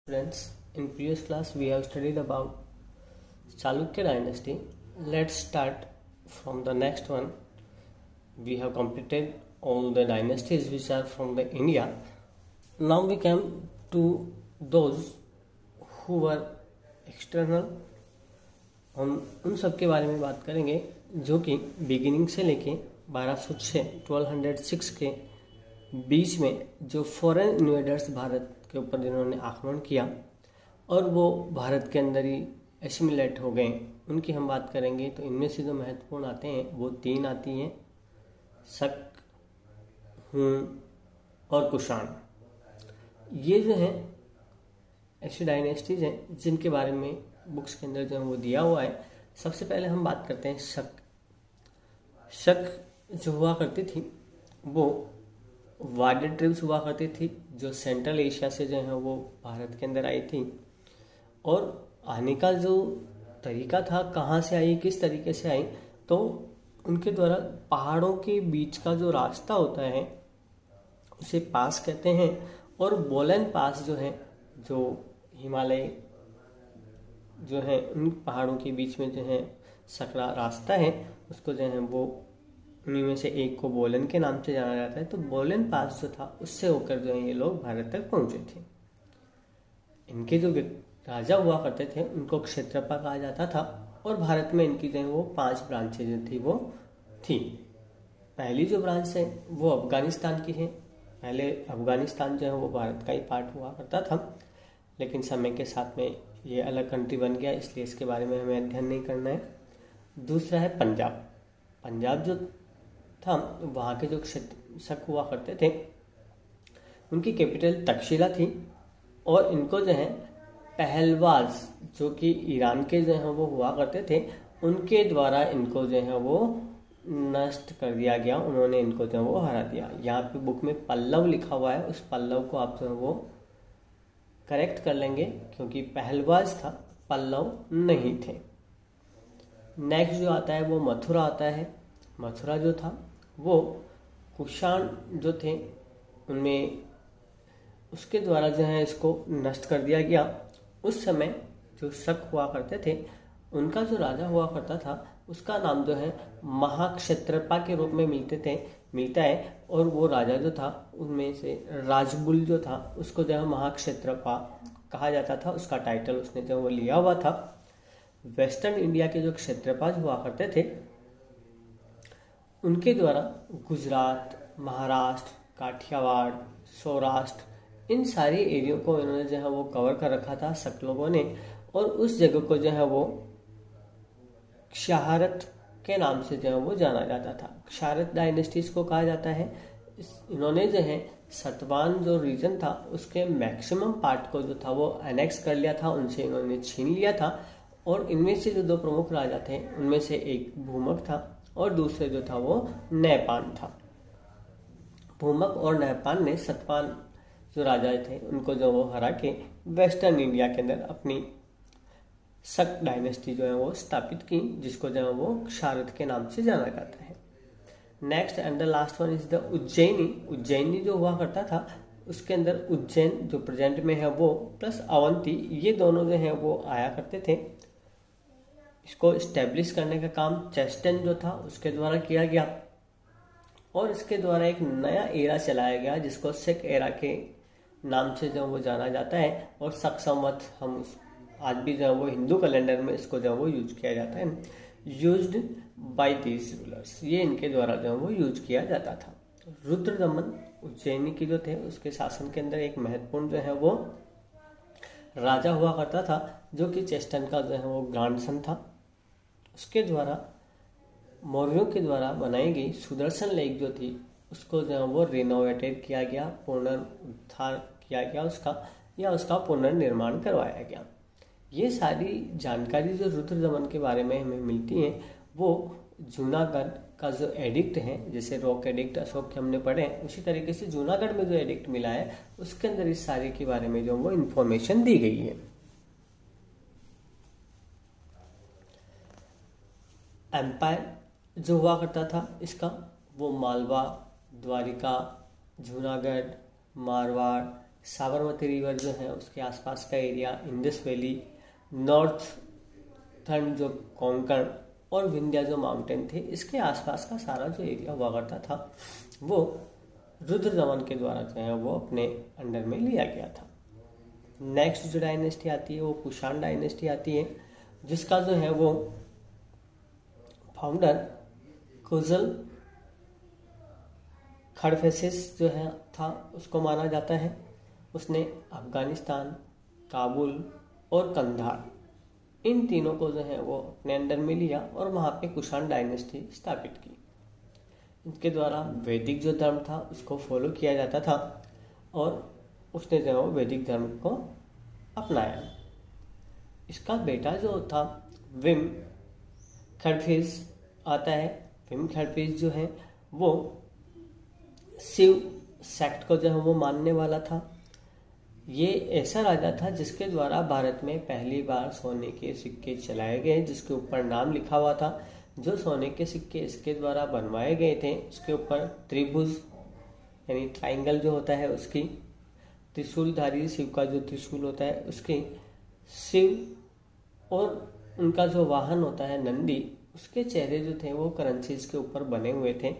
Students, in previous class we have studied about Chalukya dynasty. Let's start from the next one. We have completed all the dynasties which are from the India. Now we come to those who were external. हम उन सब के बारे में बात करेंगे जो कि बिगिनिंग से लेके 1206 के बीच में जो फॉरेन इन्वेडर्स भारत के ऊपर जिन्होंने आक्रमण किया और वो भारत के अंदर ही एसिमिलेट हो गए, उनकी हम बात करेंगे। तो इनमें से जो महत्वपूर्ण आते हैं वो तीन आती हैं, शक, हुन और कुषाण। ये जो हैं ऐसी डायनेस्टीज हैं जिनके बारे में बुक्स के अंदर जो वो दिया हुआ है। सबसे पहले हम बात करते हैं शक। शक जो हुआ करती थी वो वाइडर ट्रिब्स हुआ करती थी जो सेंट्रल एशिया से जो है वो भारत के अंदर आई थी। और आने का जो तरीका था, कहाँ से आई, किस तरीके से आई, तो उनके द्वारा पहाड़ों के बीच का जो रास्ता होता है उसे पास कहते हैं। और बोलन पास जो है, जो हिमालय जो है उन पहाड़ों के बीच में जो है सकरा रास्ता है, उसको जो है वो उन्हीं में से एक को बोलन के नाम से जाना जाता है। तो बोलन पास जो था उससे होकर जो है ये लोग भारत तक पहुंचे थे। इनके जो राजा हुआ करते थे उनको क्षेत्रपा कहा जाता था। और भारत में इनकी जो है वो 5 ब्रांचेज जो थी वो थी। पहली जो ब्रांच है वो अफगानिस्तान की है। पहले अफगानिस्तान जो है वो भारत का ही पार्ट हुआ करता था, लेकिन समय के साथ में ये अलग कंट्री बन गया, इसलिए इसके बारे में हमें अध्ययन नहीं करना है। दूसरा है पंजाब। पंजाब जो था वहाँ के जो क्षेत्र शक हुआ करते थे उनकी कैपिटल तक्षशिला थी। और इनको जो है पहलवाज जो कि ईरान के जो है वो हुआ करते थे, उनके द्वारा इनको जो है वो नष्ट कर दिया गया। उन्होंने इनको जो है वो हरा दिया। यहाँ पे बुक में पल्लव लिखा हुआ है, उस पल्लव को आप जो है वो करेक्ट कर लेंगे क्योंकि पहलवाज था, पल्लव नहीं थे। नेक्स्ट जो आता है वो मथुरा आता है। मथुरा जो था वो कुषाण जो थे उनमें उसके द्वारा जो है इसको नष्ट कर दिया गया। उस समय जो शक हुआ करते थे उनका जो राजा हुआ करता था उसका नाम जो है महाक्षत्रपा के रूप में मिलता है। और वो राजा जो था उनमें से राजबुल जो था उसको जो है महाक्षत्रपा कहा जाता था। उसका टाइटल उसने जो वो लिया हुआ था। वेस्टर्न इंडिया के जो क्षेत्रपाल हुआ करते थे उनके द्वारा गुजरात, महाराष्ट्र, काठियावाड़, सौराष्ट्र, इन सारे एरियो को इन्होंने जो है वो कवर कर रखा था शक लोगों ने। और उस जगह को जो है वो क्षारत के नाम से जो है वो जाना जाता था। क्षारत डायनेस्टीज को कहा जाता है। इन्होंने जो है सतवान जो रीजन था उसके मैक्सिमम पार्ट को जो था वो एनेक्स कर लिया था, उनसे इन्होंने छीन लिया था। और इनमें से जो 2 प्रमुख राजा थे उनमें से एक भूमक था और दूसरे जो था वो नैपान था। भूमक और नैपान ने सतवान जो राजा थे उनको जो वो हरा के वेस्टर्न इंडिया के अंदर अपनी शक डायनेस्टी जो है वो स्थापित की, जिसको जो है वो क्षारत के नाम से जाना जाता है। Next and the last one is the Ujjaini. Ujjaini जो हुआ करता था उसके अंदर उज्जैन जो प्रेजेंट में है वो प्लस अवंती, ये दोनों जो है वो आया करते थे। इसको इस्टेब्लिश करने का काम चेस्टन जो था उसके द्वारा किया गया। और इसके द्वारा एक नया एरा चलाया गया जिसको सिख एरा के नाम से जो वो जाना जाता है। और शक संवत हम आज भी जो है वो हिंदू कैलेंडर में इसको जो है वो यूज किया जाता है। यूज्ड बाय दीज रूलर्स, ये इनके द्वारा जो है वो यूज किया जाता था। रुद्रदमन उज्जैनी की जो थे उसके शासन के अंदर एक महत्वपूर्ण जो है वो राजा हुआ करता था जो कि चेस्टन का जो है वो ग्रैंडसन था। उसके द्वारा मौर्यों के द्वारा बनाई गई सुदर्शन लेक जो थी उसको जो है वो रिनोवेटेड किया गया, पुनरुद्धार किया गया उसका पुनर्निर्माण करवाया गया। ये सारी जानकारी जो रुद्रदमन के बारे में हमें मिलती है वो जूनागढ़ का जो एडिक्ट है, जैसे रॉक एडिक्ट अशोक के हमने पढ़े, उसी तरीके से जूनागढ़ में जो एडिक्ट मिला है उसके अंदर इस सारे के बारे में जो वो इंफॉर्मेशन दी गई है। एम्पायर जो हुआ करता था इसका वो मालवा, द्वारिका, जूनागढ़, मारवाड़, साबरमती रिवर जो है उसके आसपास का एरिया, इंडस वैली, नॉर्थर्न जो कोंकण और विंध्या जो माउंटेन थे, इसके आसपास का सारा जो एरिया हुआ करता था वो रुद्रदमन के द्वारा जो है वो अपने अंडर में लिया गया था। नेक्स्ट जो डायनेस्टी आती है वो कुषाण डायनेस्टी आती है, जिसका जो है वो फाउंडर कुजल खड़फेसिस जो है था उसको माना जाता है। उसने अफगानिस्तान, काबुल और कंधार इन तीनों को जो है वो अपने अंडर में लिया और वहाँ पे कुषाण डायनेस्टी स्थापित की। इनके द्वारा वैदिक जो धर्म था उसको फॉलो किया जाता था और उसने जो है वो वैदिक धर्म को अपनाया। इसका बेटा जो था विम खड़फिस आता है। विम खड़फिस जो है वो शिव सेक्ट को जो है वो मानने वाला था। ये ऐसा राजा था जिसके द्वारा भारत में पहली बार सोने के सिक्के चलाए गए, जिसके ऊपर नाम लिखा हुआ था। जो सोने के सिक्के इसके द्वारा बनवाए गए थे उसके ऊपर त्रिभुज यानी ट्राइंगल जो होता है उसकी, त्रिशूलधारी शिव का जो त्रिशूल होता है उसकी, शिव और उनका जो वाहन होता है नंदी, उसके चेहरे जो थे वो करेंसीज के ऊपर बने हुए थे।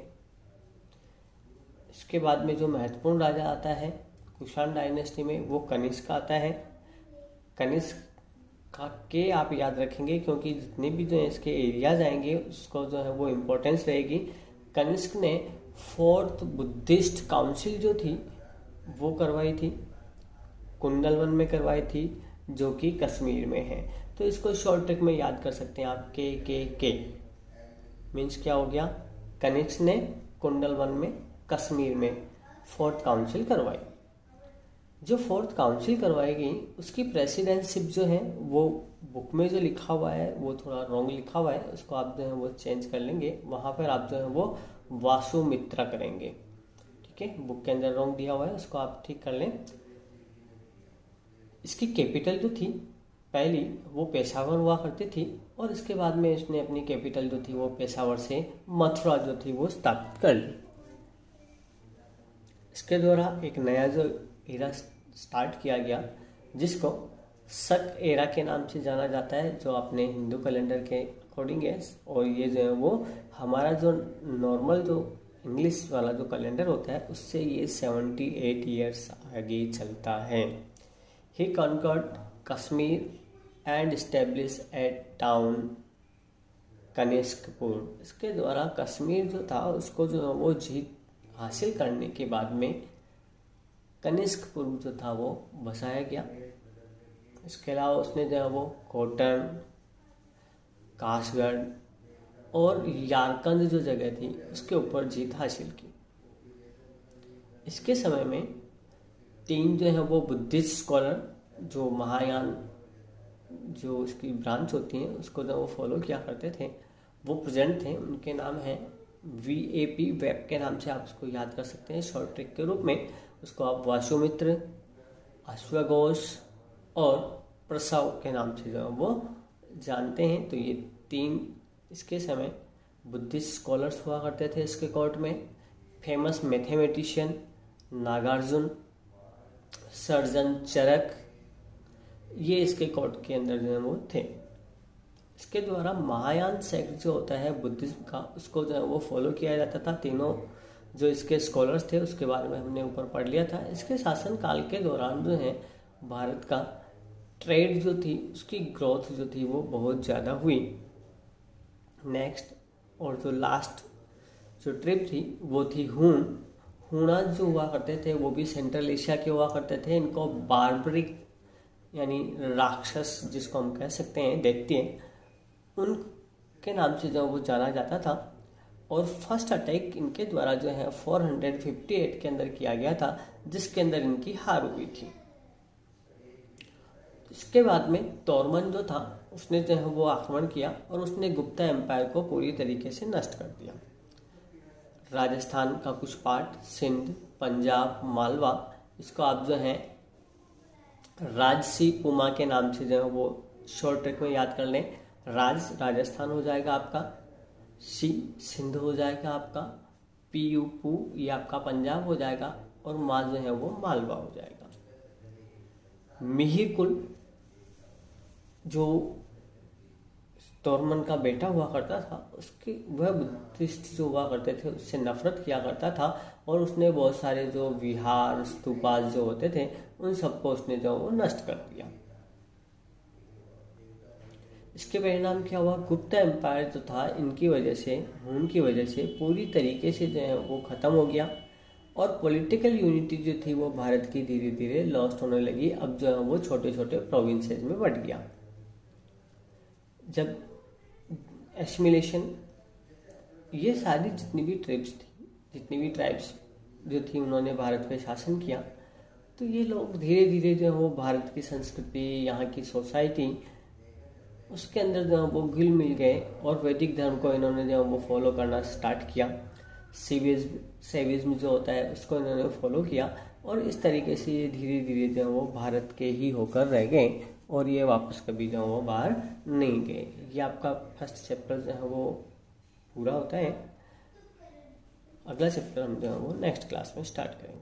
इसके बाद में जो महत्वपूर्ण राजा आता है कुषाण डायनेस्टी में वो कनिष्क आता है। कनिष्क का के आप याद रखेंगे क्योंकि जितने भी जो है इसके एरियाज आएंगे उसको जो है वो इम्पोर्टेंस रहेगी। कनिष्क ने 4th बुद्धिस्ट काउंसिल जो थी वो करवाई थी, कुंडलवन में करवाई थी, जो कि कश्मीर में है। तो इसको शॉर्ट ट्रिक में याद कर सकते हैं आप, के मीन्स क्या हो गया, कनिष्क ने कुंडलवन में कश्मीर में 4th काउंसिल करवाई। जो 4th काउंसिल करवाई गई उसकी प्रेसिडेंटशिप जो है वो बुक में जो लिखा हुआ है वो थोड़ा रॉन्ग लिखा हुआ है, उसको आप जो है वो चेंज कर लेंगे। वहाँ पर आप जो है वो वासुमित्रा करेंगे, ठीक है। बुक के अंदर रॉन्ग दिया हुआ है, उसको आप ठीक कर लें। इसकी कैपिटल जो थी पहली वो पेशावर हुआ करती थी और इसके बाद में इसने अपनी कैपिटल जो थी वो पेशावर से मथुरा जो थी वो स्थापित कर ली। इसके द्वारा एक नया जो एरा स्टार्ट किया गया जिसको शक एरा के नाम से जाना जाता है, जो अपने हिंदू कैलेंडर के अकॉर्डिंग है। और ये जो है वो हमारा जो नॉर्मल जो इंग्लिश वाला जो कैलेंडर होता है उससे ये 78 ईयर्स आगे चलता है। He conquered Kashmir and establish at town Kanishkapur. इसके द्वारा कश्मीर जो था उसको जो है वो जीत हासिल करने के बाद में कनिष्कपुर जो था वो बसाया गया। इसके अलावा उसने जो है वो कोटन, कासगढ़ और यारकंद जो जगह थी उसके ऊपर जीत हासिल की। इसके समय में 3 जो है वो बुद्धिस्ट स्कॉलर जो महायान जो उसकी ब्रांच होती है उसको जो वो फॉलो किया करते थे वो प्रेजेंट थे। उनके नाम है VAP वेब के नाम से आप उसको याद कर सकते हैं शॉर्ट ट्रिक के रूप में। उसको आप वासुमित्र, अश्वघोष और प्रसव के नाम से जो वो जानते हैं। तो ये 3 इसके समय बुद्धिस्ट स्कॉलर्स हुआ करते थे इसके कोर्ट में। फेमस मैथमेटिशियन नागार्जुन, सर्जन चरक, ये इसके कोर्ट के अंदर जो है वो थे। इसके द्वारा महायान सेक्ट जो होता है बुद्धिज्म का उसको जो है वो फॉलो किया जाता था। तीनों जो इसके स्कॉलर्स थे उसके बारे में हमने ऊपर पढ़ लिया था। इसके शासनकाल के दौरान जो है भारत का ट्रेड जो थी उसकी ग्रोथ जो थी वो बहुत ज़्यादा हुई। नेक्स्ट और जो लास्ट जो ट्रिप थी वो थी हूणा जो हुआ करते थे वो भी सेंट्रल एशिया के हुआ करते थे। इनको बार्बरिक यानी राक्षस जिसको हम कह सकते हैं दैत्य, उनके नाम से जो वो जाना जाता था। और फर्स्ट अटैक इनके द्वारा जो है 458 के अंदर किया गया था जिसके अंदर इनकी हार हुई थी। इसके बाद में तोरमन जो था उसने जो है वो आक्रमण किया और उसने गुप्ता एम्पायर को पूरी तरीके से नष्ट कर दिया। राजस्थान का कुछ पार्ट, सिंध, पंजाब, मालवा, इसको आप जो है राजसी पुमा के नाम से जो है वो शॉर्ट ट्रिक में याद कर लें। राजस्थान हो जाएगा आपका, सी सिंध हो जाएगा आपका, पू ये आपका पंजाब हो जाएगा और मा जो है वो मालवा हो जाएगा। मिहिर कुल जो तोरमन का बेटा हुआ करता था, उसकी वह बुद्धिस्ट जो हुआ करते थे उससे नफरत किया करता था, और उसने बहुत सारे जो विहार स्तूपास जो होते थे उन सबको उसने जो वो नष्ट कर दिया। इसके परिणाम क्या हुआ, गुप्त एम्पायर जो था इनकी वजह से, हुन की वजह से पूरी तरीके से जो है वो ख़त्म हो गया, और पॉलिटिकल यूनिटी जो थी वो भारत की धीरे धीरे लॉस्ट होने लगी। अब जो है वो छोटे छोटे प्रोविंसेस में बट गया। जब एसिमिलेशन, ये सारी जितनी भी ट्राइब्स जो थी उन्होंने भारत पे शासन किया, तो ये लोग धीरे धीरे जो है वो भारत की संस्कृति, यहाँ की सोसाइटी, उसके अंदर जो है वो घुल मिल गए, और वैदिक धर्म को इन्होंने जो है वो फॉलो करना स्टार्ट किया। सेविज्म जो होता है उसको इन्होंने फॉलो किया, और इस तरीके से ये धीरे धीरे जो है वो भारत के ही होकर रह गए, और ये वापस कभी जो है वो बाहर नहीं गए। ये आपका फर्स्ट चैप्टर जो है वो पूरा होता है। अगला चैप्टर हम जो है वो नेक्स्ट क्लास में स्टार्ट करेंगे।